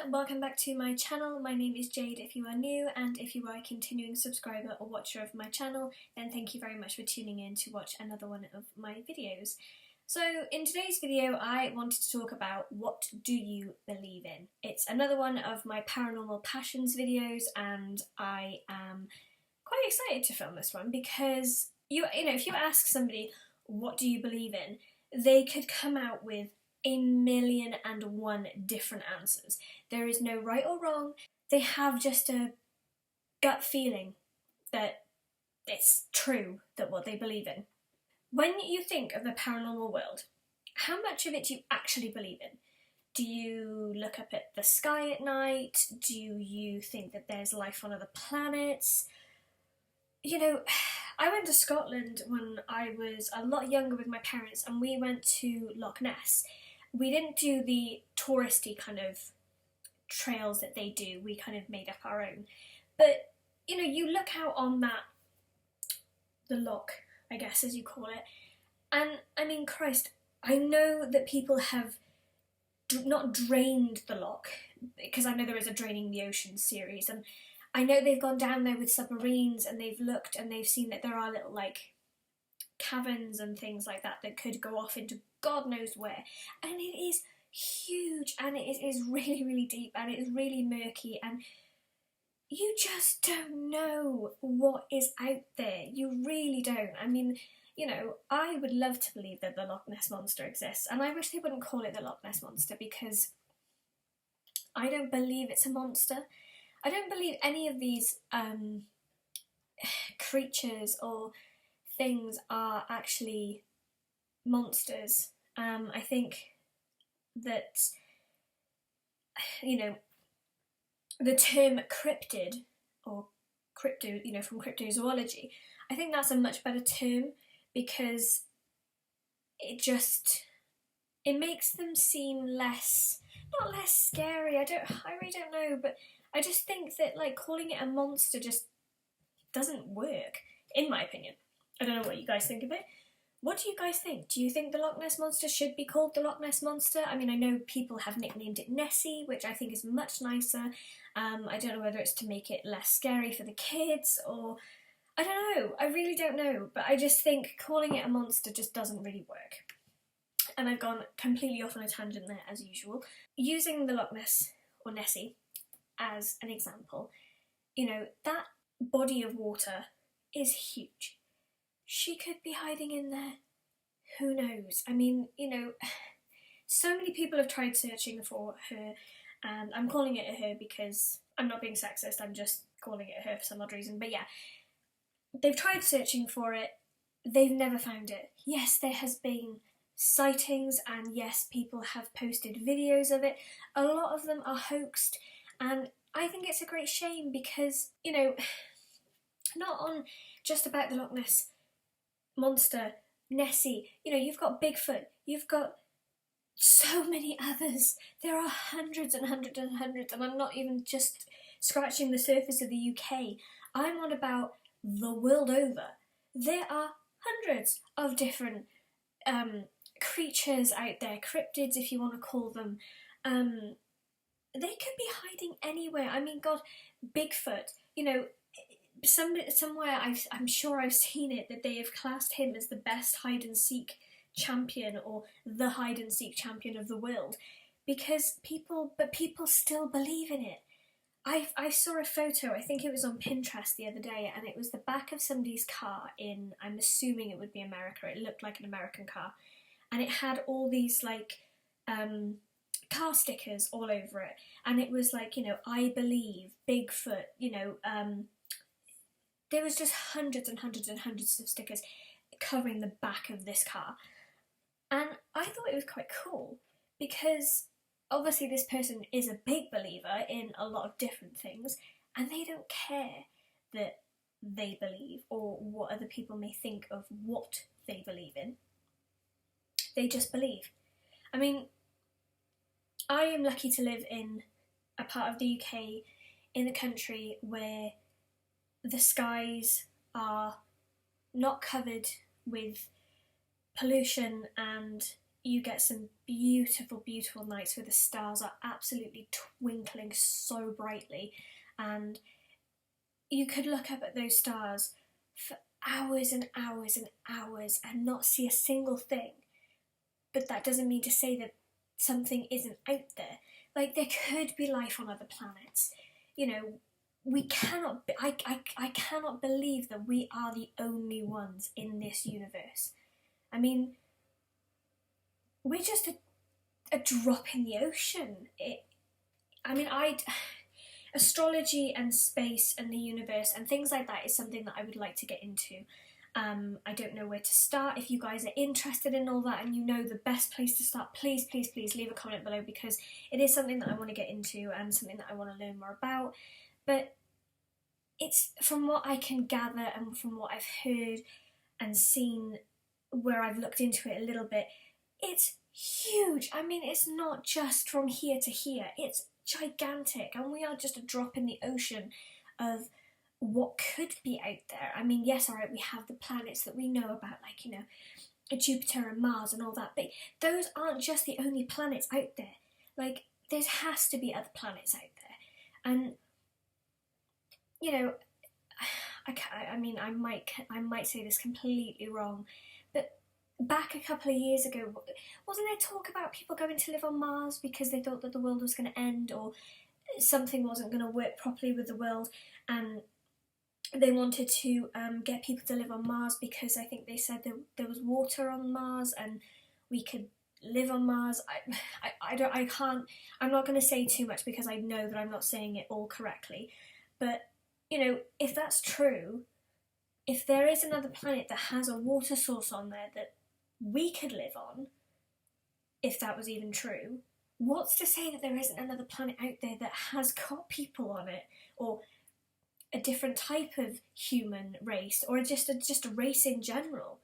welcome back to my channel. My name is Jade if you are new, and if you are a continuing subscriber or watcher of my channel, then thank you very much for tuning in to watch another one of my videos. So in today's video I wanted to talk about what do you believe in. It's another one of my paranormal passions videos, and I am quite excited to film this one because you know, if you ask somebody what do you believe in, they could come out with 1,000,001 different answers. There is no right or wrong. They have just a gut feeling that it's true, that what they believe in. When you think of the paranormal world, how much of it do you actually believe in? Do you look up at the sky at night? Do you think that there's life on other planets? You know, I went to Scotland when I was a lot younger with my parents, and we went to Loch Ness. We didn't do the touristy kind of trails that they do, we kind of made up our own. But, you know, you look out on that, the loch, I guess as you call it, and I mean, Christ, I know that people have not drained the loch, because I know there is a Draining the Ocean series, and I know they've gone down there with submarines and they've looked and they've seen that there are little, like, caverns and things like that that could go off into God knows where, and it is huge and it is really, really deep and it is really murky, and you just don't know what is out there. You really don't. I mean, you know, I would love to believe that the Loch Ness Monster exists, and I wish they wouldn't call it the Loch Ness Monster, because I don't believe it's a monster. I don't believe any of these creatures or things are actually monsters. I think that, you know, the term cryptid, or crypto, you know, from cryptozoology, I think that's a much better term, because it makes them seem less, not less scary, I really don't know, but I just think that, like, calling it a monster just doesn't work, in my opinion. I don't know what you guys think of it. What do you guys think? Do you think the Loch Ness Monster should be called the Loch Ness Monster? I mean, I know people have nicknamed it Nessie, which I think is much nicer. I don't know whether it's to make it less scary for the kids, or I don't know. I really don't know. But I just think calling it a monster just doesn't really work. And I've gone completely off on a tangent there, as usual. Using the Loch Ness, or Nessie, as an example, you know, that body of water is huge. She could be hiding in there. Who knows? I mean, you know, so many people have tried searching for her, and I'm calling it a her because I'm not being sexist, I'm just calling it a her for some odd reason. But yeah, they've tried searching for it, they've never found it. Yes, there has been sightings, and yes, people have posted videos of it. A lot of them are hoaxed, and I think it's a great shame because, you know, not on just about the Loch Ness Monster, Nessie, you know, you've got Bigfoot, you've got so many others. There are hundreds and hundreds and hundreds, and I'm not even just scratching the surface of the UK. I'm on about the world over. There are hundreds of different creatures out there, cryptids if you want to call them. They could be hiding anywhere. I mean, God, Bigfoot, you know, somewhere I'm sure I've seen it, that they have classed him as the best hide-and-seek champion, or the hide-and-seek champion of the world, because people still believe in it. I saw a photo, I think it was on Pinterest the other day, and it was the back of somebody's car in, I'm assuming it would be America, it looked like an American car, and it had all these, like, car stickers all over it, and it was like, you know, I believe, Bigfoot, you know, there was just hundreds and hundreds and hundreds of stickers covering the back of this car. And I thought it was quite cool, because obviously this person is a big believer in a lot of different things, and they don't care that they believe or what other people may think of what they believe in. They just believe. I mean, I am lucky to live in a part of the UK, in a country where the skies are not covered with pollution and you get some beautiful, beautiful nights where the stars are absolutely twinkling so brightly, and you could look up at those stars for hours and hours and hours and not see a single thing. But that doesn't mean to say that something isn't out there. Like, there could be life on other planets. You know, we cannot, I cannot believe that we are the only ones in this universe. I mean, we're just a drop in the ocean. Astrology and space and the universe and things like that is something that I would like to get into. I don't know where to start. If you guys are interested in all that and you know the best place to start, please, please, please leave a comment below, because it is something that I want to get into and something that I want to learn more about. But it's, from what I can gather and from what I've heard and seen, where I've looked into it a little bit, it's huge. I mean, it's not just from here to here, it's gigantic, and we are just a drop in the ocean of what could be out there. I mean, yes, alright, we have the planets that we know about, like, you know, Jupiter and Mars and all that, but those aren't just the only planets out there. Like, there has to be other planets out there. And, you know, I might say this completely wrong, but back a couple of years ago, wasn't there talk about people going to live on Mars because they thought that the world was going to end, or something wasn't going to work properly with the world, and they wanted to get people to live on Mars because I think they said there was water on Mars and we could live on Mars. I'm not going to say too much because I know that I'm not saying it all correctly, but, you know, if that's true, if there is another planet that has a water source on there that we could live on, if that was even true, what's to say that there isn't another planet out there that has got people on it, or a different type of human race, or just a race in general?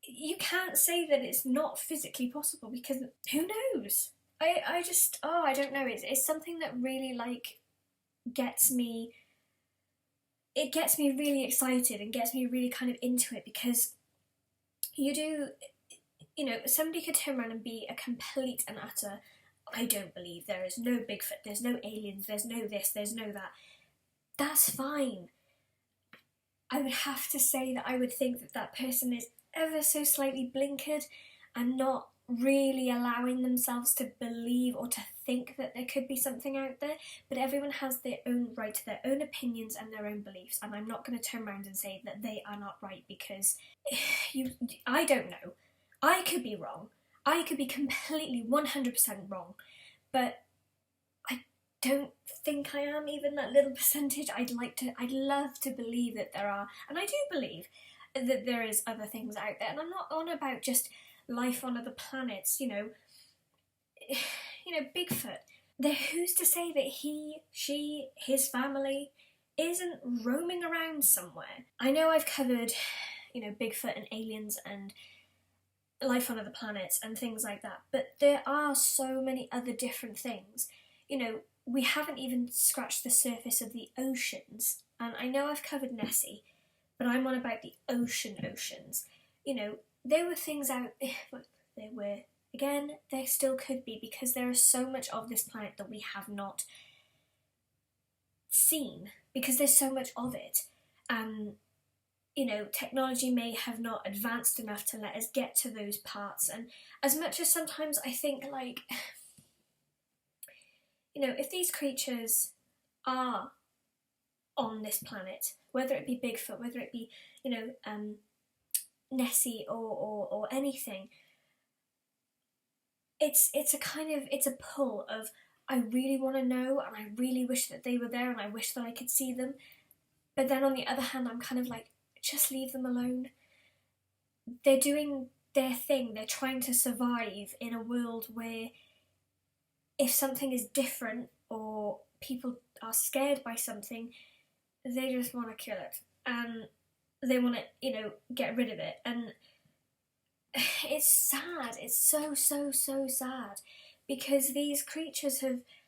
You can't say that it's not physically possible, because who knows? I don't know. It's something that really, like, gets me really excited and gets me really kind of into it, because you know, somebody could turn around and be a complete and utter, I don't believe, there is no Bigfoot, there's no aliens, there's no this, there's no that. That's fine. I would have to say that I would think that that person is ever so slightly blinkered and not really allowing themselves to believe or to think that there could be something out there. But everyone has their own right to their own opinions and their own beliefs, and I'm not going to turn around and say that they are not right, because I don't know. I could be wrong. I could be completely 100% wrong, but I don't think I am even that little percentage. I'd love to believe that there are, and I do believe that there is other things out there, and I'm not on about just life on other planets, you know, Bigfoot. Who's to say that he, she, his family isn't roaming around somewhere? I know I've covered, you know, Bigfoot and aliens and life on other planets and things like that, but there are so many other different things. You know, we haven't even scratched the surface of the oceans, and I know I've covered Nessie, but I'm on about the oceans. You know, there were things out there were, again, there still could be, because there is so much of this planet that we have not seen, because there's so much of it. You know, technology may have not advanced enough to let us get to those parts, and as much as sometimes I think, like, you know, if these creatures are on this planet, whether it be Bigfoot, whether it be, you know, Nessie or anything, it's a pull of, I really want to know, and I really wish that they were there, and I wish that I could see them. But then on the other hand, I'm kind of like, just leave them alone. They're doing their thing. They're trying to survive in a world where if something is different or people are scared by something, they just want to kill it. And they want to, you know, get rid of it. And it's sad. It's so sad, because these creatures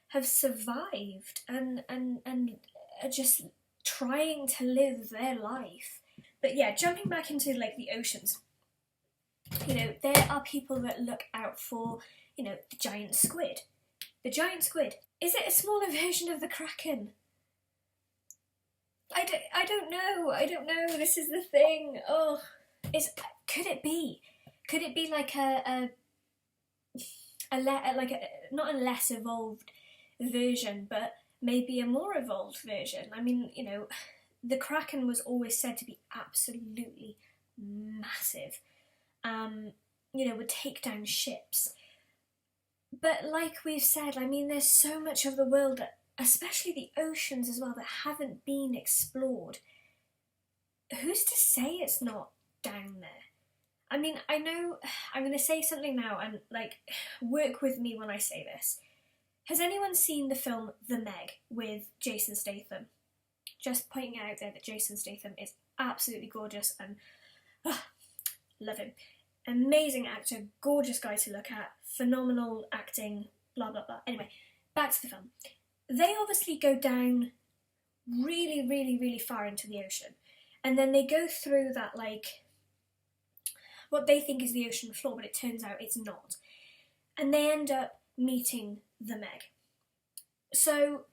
have survived and are just trying to live their life. But yeah, jumping back into, like, the oceans, You know, there are people that look out for, you know, the giant squid. The giant squid. Is it a smaller version of the kraken? I don't know. I don't know. This is the thing. Oh, could it be? Could it be like not a less evolved version, but maybe a more evolved version? I mean, you know, the kraken was always said to be absolutely massive. You know, would take down ships. But like we've said, I mean, there's so much of the world, especially the oceans as well, that haven't been explored. Who's to say it's not down there? I mean, I know I'm going to say something now, and like, work with me when I say this. Has anyone seen the film The Meg with Jason Statham? Just pointing out there that Jason Statham is absolutely gorgeous and love him. Amazing actor, gorgeous guy to look at, phenomenal acting, blah blah blah. Anyway, back to the film. They obviously go down really, really, really far into the ocean, and then they go through that, like, what they think is the ocean floor, but it turns out it's not. And they end up meeting the Meg. So,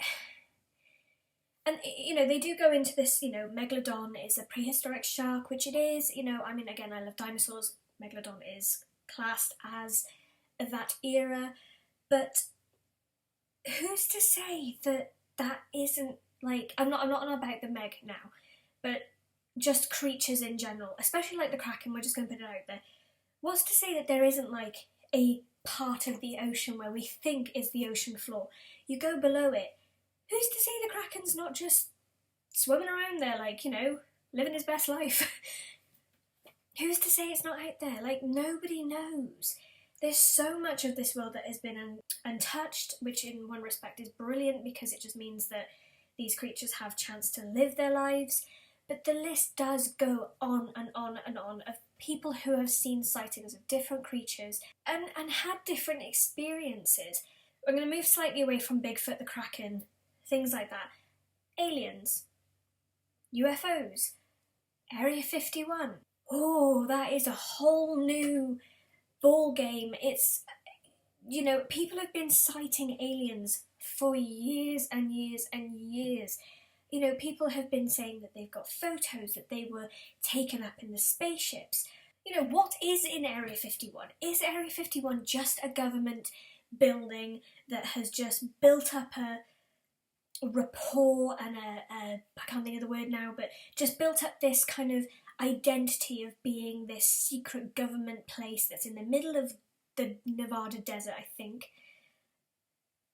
and, you know, they do go into this, you know, Megalodon is a prehistoric shark, which it is, you know, I mean, again, I love dinosaurs. Megalodon is classed as that era, but who's to say that that isn't, like, I'm not about the Meg now, but just creatures in general, especially like the kraken, we're just going to put it out there. What's to say that there isn't, like, a part of the ocean where we think is the ocean floor? You go below it, who's to say the kraken's not just swimming around there, like, you know, living his best life? Who's to say it's not out there? Like, nobody knows. There's so much of this world that has been untouched, which in one respect is brilliant because it just means that these creatures have a chance to live their lives. But the list does go on and on and on of people who have seen sightings of different creatures and had different experiences. We're going to move slightly away from Bigfoot, the kraken, things like that. Aliens, UFOs, Area 51. Oh, that is a whole new ball game. It's, you know, people have been sighting aliens for years and years and years. You know, people have been saying that they've got photos that they were taken up in the spaceships. You know, what is in Area 51? Is Area 51 just a government building that has just built up a rapport and I can't think of the word now, but just built up this kind of identity of being this secret government place that's in the middle of the Nevada desert, I think,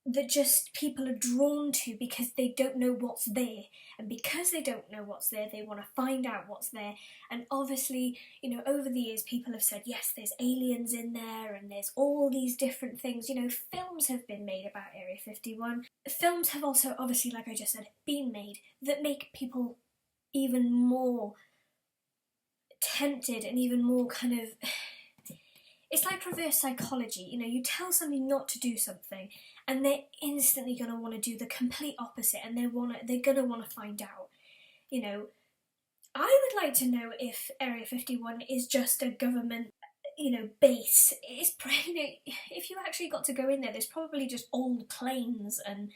that just people are drawn to because they don't know what's there, and because they don't know what's there, they want to find out what's there. And obviously, you know, over the years people have said, yes, there's aliens in there and there's all these different things. You know, films have been made about Area 51. Films have also, obviously, like I just said, been made that make people even more tempted and even more kind of, it's like reverse psychology. You know, you tell somebody not to do something and they're instantly going to want to do the complete opposite, and they're going to want to find out. You know, I would like to know if Area 51 is just a government, you know, base. It's, you know, if you actually got to go in there, there's probably just old planes and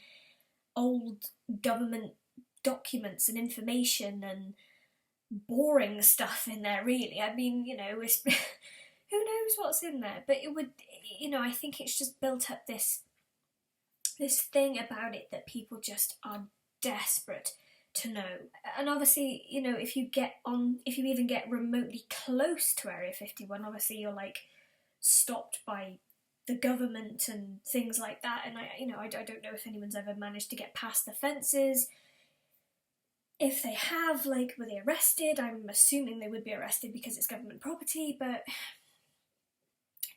old government documents and information and boring stuff in there, really. I mean, you know, it's who knows what's in there, but it would, you know, I think it's just built up this thing about it that people just are desperate to know. And obviously, you know, if you even get remotely close to Area 51, obviously you're like stopped by the government and things like that. And I don't know if anyone's ever managed to get past the fences. If they have, like, were they arrested? I'm assuming they would be arrested because it's government property, but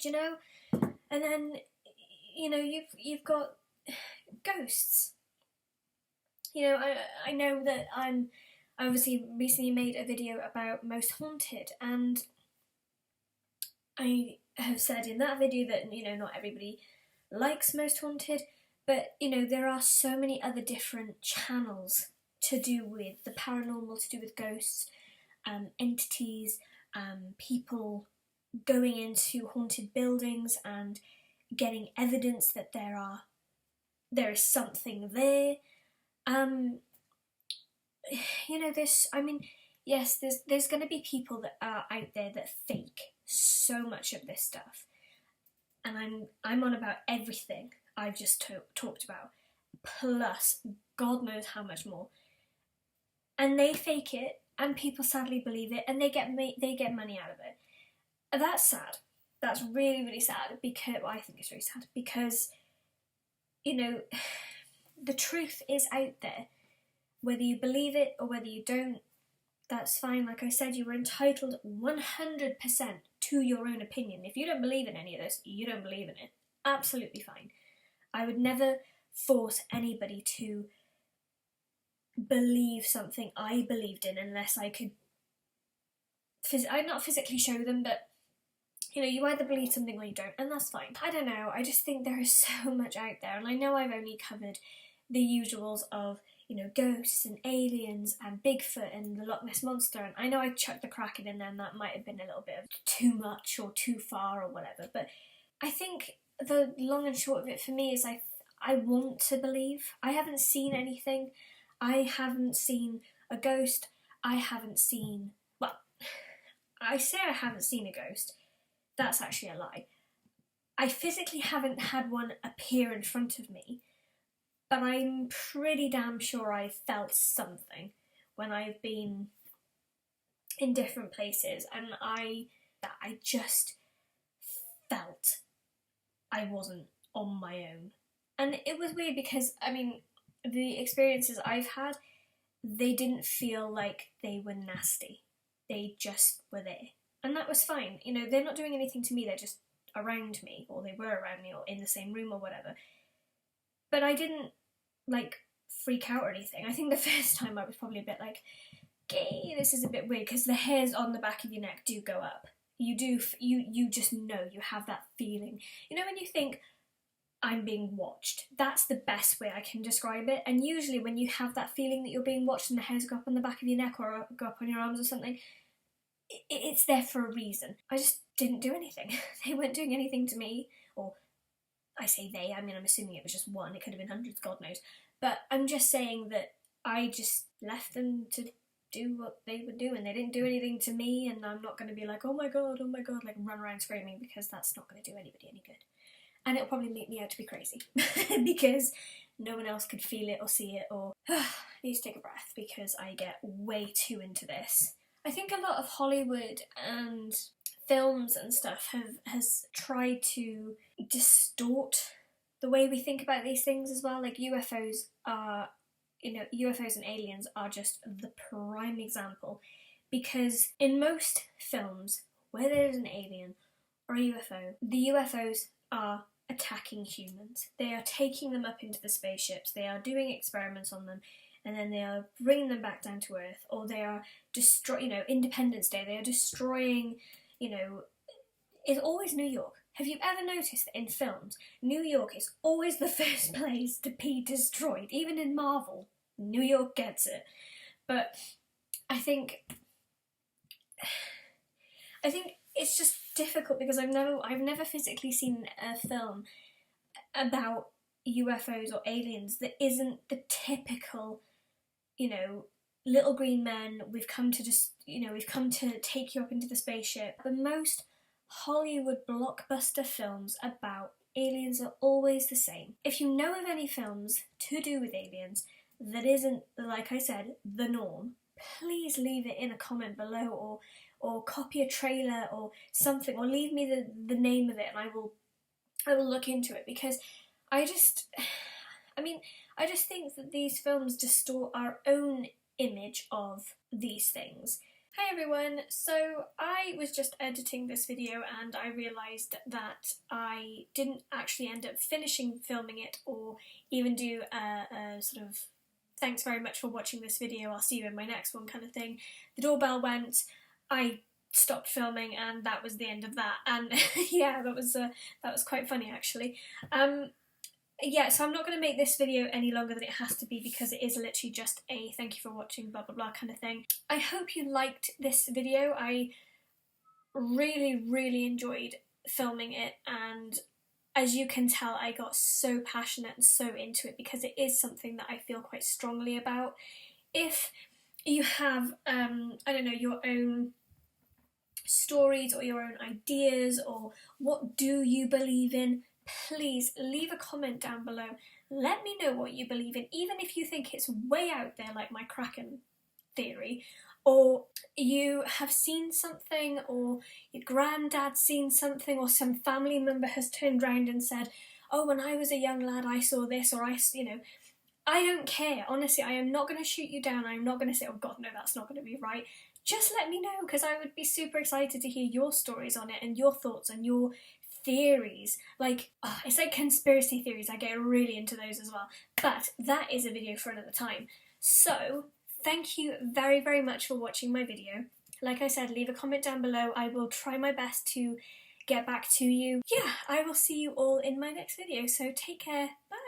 do you know? And then, you know, you've got ghosts. You know, I know that I obviously recently made a video about Most Haunted, and I have said in that video that, you know, not everybody likes Most Haunted, but, you know, there are so many other different channels to do with the paranormal, to do with ghosts, entities, people, going into haunted buildings and getting evidence that there is something there. You know, yes, there's going to be people that are out there that fake so much of this stuff, and I'm on about everything I've just talked about, plus God knows how much more. And they fake it, and people sadly believe it, and they get money out of it. That's sad. That's really, really sad, because well, I think it's really sad, because, you know, the truth is out there. Whether you believe it or whether you don't, that's fine. Like I said, you were entitled 100% to your own opinion. If you don't believe in any of this, you don't believe in it. Absolutely fine. I would never force anybody to believe something I believed in unless I could... I'd not physically show them, but, you know, you either believe something or you don't, and that's fine. I don't know, I just think there is so much out there, and I know I've only covered the usuals of, you know, ghosts and aliens and Bigfoot and the Loch Ness Monster, and I know I chucked the Kraken in there and that might have been a little bit of too much or too far or whatever, but I think the long and short of it for me is I want to believe. I haven't seen anything. I haven't seen a ghost. I haven't seen... Well, I say I haven't seen a ghost. That's actually a lie. I physically haven't had one appear in front of me, but I'm pretty damn sure I've felt something when I've been in different places, and I just felt I wasn't on my own. And it was weird because, I mean, the experiences I've had, they didn't feel like they were nasty. They just were there. And that was fine. You know, they're not doing anything to me, they're just around me, or they were around me, or in the same room or whatever. But I didn't, like, freak out or anything. I think the first time I was probably a bit like, okay, this is a bit weird, because the hairs on the back of your neck do go up. You just know, you have that feeling. You know when you think, I'm being watched? That's the best way I can describe it. And usually when you have that feeling that you're being watched and the hairs go up on the back of your neck or go up on your arms or something, it's there for a reason. I just didn't do anything. They weren't doing anything to me, or I say they, I mean I'm assuming it was just one, it could have been hundreds, God knows. But I'm just saying that I just left them to do what they would do, and they didn't do anything to me, and I'm not going to be like, oh my god, like run around screaming, because that's not going to do anybody any good. And it'll probably make me out to be crazy, because no one else could feel it or see it, or I need to take a breath because I get way too into this. I think a lot of Hollywood and films and stuff has tried to distort the way we think about these things as well. Like UFOs and aliens are just the prime example, because in most films where there's an alien or a UFO, the UFOs are attacking humans. They are taking them up into the spaceships, they are doing experiments on them, and then they are bringing them back down to Earth, or they are Independence Day, they are destroying, it's always New York. Have you ever noticed that in films, New York is always the first place to be destroyed? Even in Marvel, New York gets it. But I think it's just difficult because I've never physically seen a film about UFOs or aliens that isn't the typical, little green men, we've come to take you up into the spaceship. The most Hollywood blockbuster films about aliens are always the same. If you know of any films to do with aliens that isn't, like I said, the norm, please leave it in a comment below, or copy a trailer or something, or leave me the name of it, and I will look into it, because I just think that these films distort our own image of these things. Hi everyone, so I was just editing this video and I realised that I didn't actually end up finishing filming it, or even do a sort of thanks very much for watching this video, I'll see you in my next one kind of thing. The doorbell went, I stopped filming, and that was the end of that. And yeah, that was quite funny actually. So I'm not going to make this video any longer than it has to be, because it is literally just a thank you for watching blah blah blah kind of thing. I hope you liked this video. really, really enjoyed filming it, and as you can tell, I got so passionate and so into it because it is something that I feel quite strongly about. If you have, I don't know, your own stories or your own ideas, or what do you believe in, please leave a comment down below. Let me know what you believe in, even if you think it's way out there, like my Kraken theory, or you have seen something, or your granddad's seen something, or some family member has turned round and said, oh, when I was a young lad I saw this, or I don't care. Honestly, I am not going to shoot you down. I'm not going to say, oh god, no, that's not going to be right. Just let me know, because I would be super excited to hear your stories on it and your thoughts and your theories. Like, it's like conspiracy theories. I get really into those as well. But that is a video for another time. So, thank you very, very much for watching my video. Like I said, leave a comment down below. I will try my best to get back to you. Yeah, I will see you all in my next video. So take care. Bye.